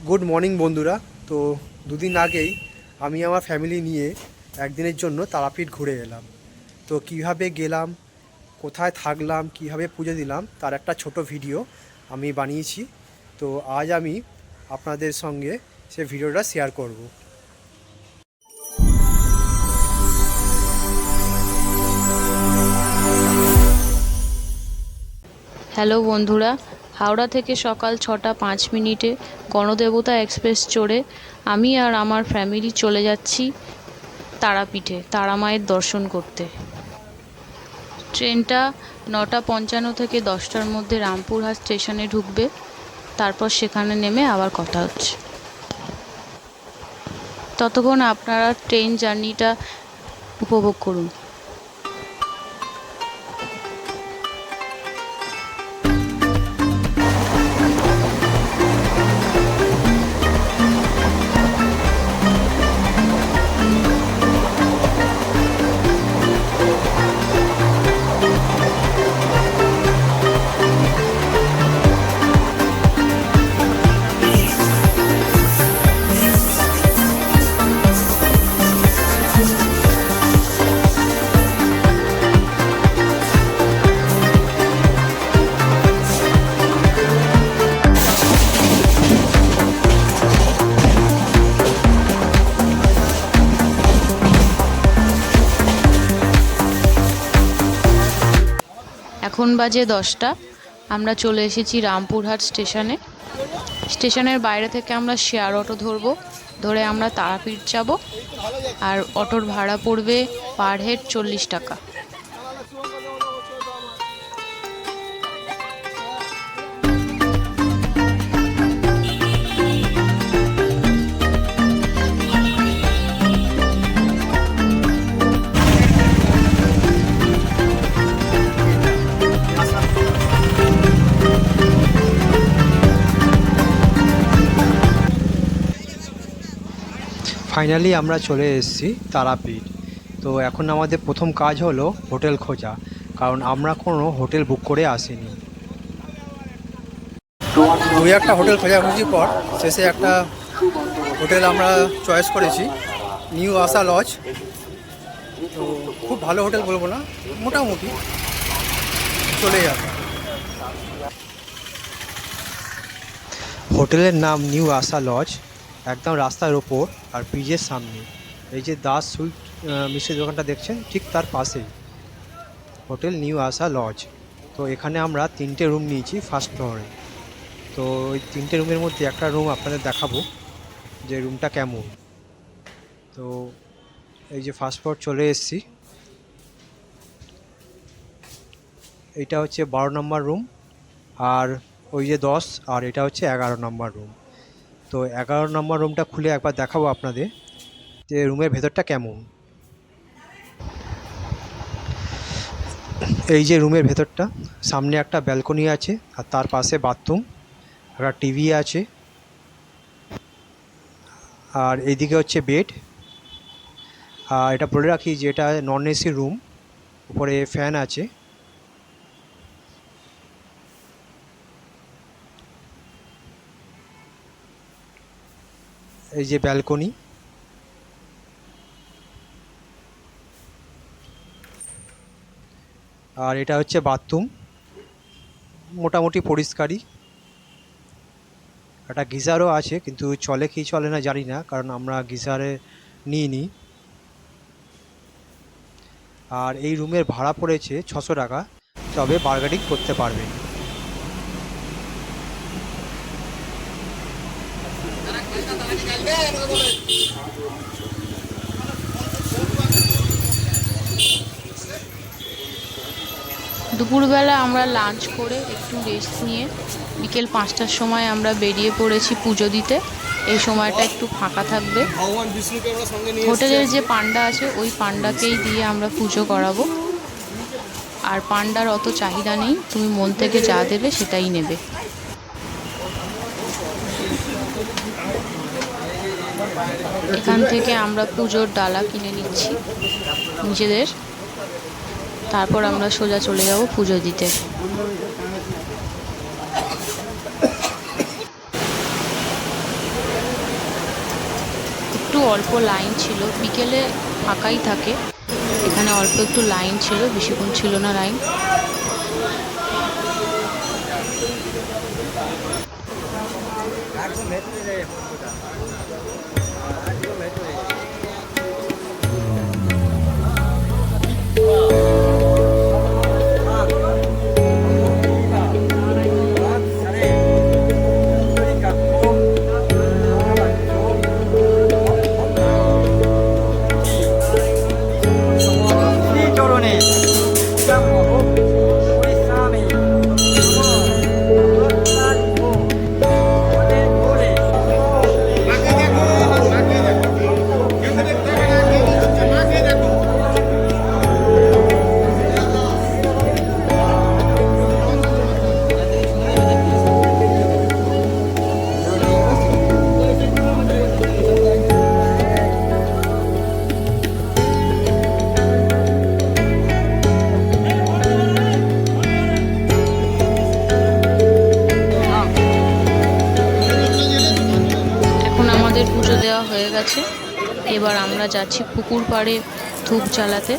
Good morning বন্ধুরা। তো দুদিন আগেই আমি আমার ফ্যামিলি নিয়ে একদিনের জন্য তারাপীঠ ঘুরে এলাম। তো কিভাবে গেলাম, কোথায় থাকলাম, কিভাবে পুজো দিলাম তার একটা ছোট ভিডিও আমি বানিয়েছি। তো আজ আমি আপনাদের সঙ্গে সে ভিডিওটা শেয়ার করব। হ্যালো বন্ধুরা, হাওড়া থেকে সকাল 6:05 গণদেবতা এক্সপ্রেস চড়ে আমি আর আমার ফ্যামিলি চলে যাচ্ছি তারাপীঠে তারা মায়ের দর্শন করতে। ট্রেনটা 9:55 থেকে 10টার মধ্যে রামপুরহাট স্টেশনে ঢুকবে। তারপর সেখানে নেমে আবার কথা হচ্ছে। ততক্ষণ আপনারা ট্রেন জার্নিটা উপভোগ করুন। এখন বাজে 10টা। আমরা চলে এসেছি রামপুরহাট স্টেশনে। স্টেশনের বাইরে থেকে আমরা শেয়ার অটো ধরে আমরা তারাপীঠ যাব। আর অটোর ভাড়া পড়বে পার হেড 40 টাকা। ফাইনালি আমরা চলে এসেছি তারাপীঠ। তো এখন আমাদের প্রথম কাজ হলো হোটেল খোঁজা, কারণ আমরা কোনো হোটেল বুক করে আসিনি। দুই একটা হোটেল খোঁজাখুঁজির পর শেষে একটা হোটেল আমরা চয়েস করেছি, নিউ আশা লজ। তো খুব ভালো হোটেল বলবো না, মোটামুটি চলে যাবে। হোটেলের নাম নিউ আশা লজ, একদম রাস্তার ওপর আর ব্রিজের সামনে। এই যে দাস সুইট মিষ্টির দোকানটা দেখছেন, ঠিক তার পাশেই হোটেল নিউ আশা লজ। তো এখানে আমরা 3টে রুম নিয়েছি ফার্স্ট ফ্লোরে। তো ওই 3টে রুমের মধ্যে একটা রুম আপনাদের দেখাবো যে রুমটা কেমন। তো এই যে ফার্স্ট ফ্লোর চলে এসেছি। এইটা হচ্ছে 12 নম্বর রুম, আর ওই যে 10, আর এটা হচ্ছে 11 নম্বর রুম। তো 11 নম্বর রুমটা খুলে একবার দেখাবো আপনাদের যে রুমের ভেতরটা কেমন। এই যে রুমের ভেতরটা, সামনে একটা ব্যালকনি আছে আর তার পাশে বাথরুম, একটা টিভি আছে, আর এইদিকে হচ্ছে বেড। আর এটা বলে রাখি যে এটা নন এসি রুম, উপরে ফ্যান আছে। এই যে ব্যালকনি, আর এটা হচ্ছে বাথরুম, মোটামুটি পরিষ্কারই। একটা গিজারও আছে, কিন্তু চলে কি চলে না জানি না, কারণ আমরা গিজারে নিইনি। আর এই রুমের ভাড়া পড়েছে 600 টাকা, তবে বার্গেনিং করতে পারবেন। দুপুরবেলা আমরা লাঞ্চ করে একটু রেস্ট নিয়ে বিকেল 5টার সময় আমরা বেরিয়ে পড়েছি পুজো দিতে। এই সময়টা একটু ফাঁকা থাকবে। হোটেলের যে পান্ডা আছে ওই পান্ডাকেই দিয়ে আমরা পুজো করাবো। আর পান্ডার অত চাহিদা নেই, তুমি মন থেকে যা দেবে সেটাই নেবে। এখান থেকে আমরা পুজোর ডালা কিনে নিচ্ছি নিজেদের। তারপর আমরা সোজা চলে যাব পুজো দিতে। একটু অল্প লাইন ছিল, বিকেলে ফাঁকাই থাকে, এখানে অল্প একটু লাইন ছিল, বেশিক্ষণ ছিল না লাইন। এখন আমাদের পুজো দেওয়া হয়ে গেছে, এবার আমরা যাচ্ছি পুকুর পাড়ে ধূপ জ্বালাতে।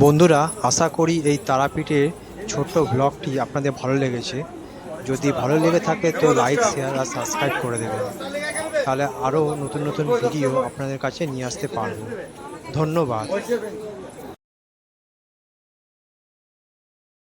বন্ধুরা, আশা করি এই তারাপীঠের ছোট্ট ব্লগটি আপনাদের ভালো লেগেছে। যদি ভালো লেগে থাকে তো লাইক, শেয়ার আর সাবস্ক্রাইব করে দেবেন, তাহলে আরও নতুন নতুন ভিডিও আপনাদের কাছে নিয়ে আসতে পারবো। ধন্যবাদ।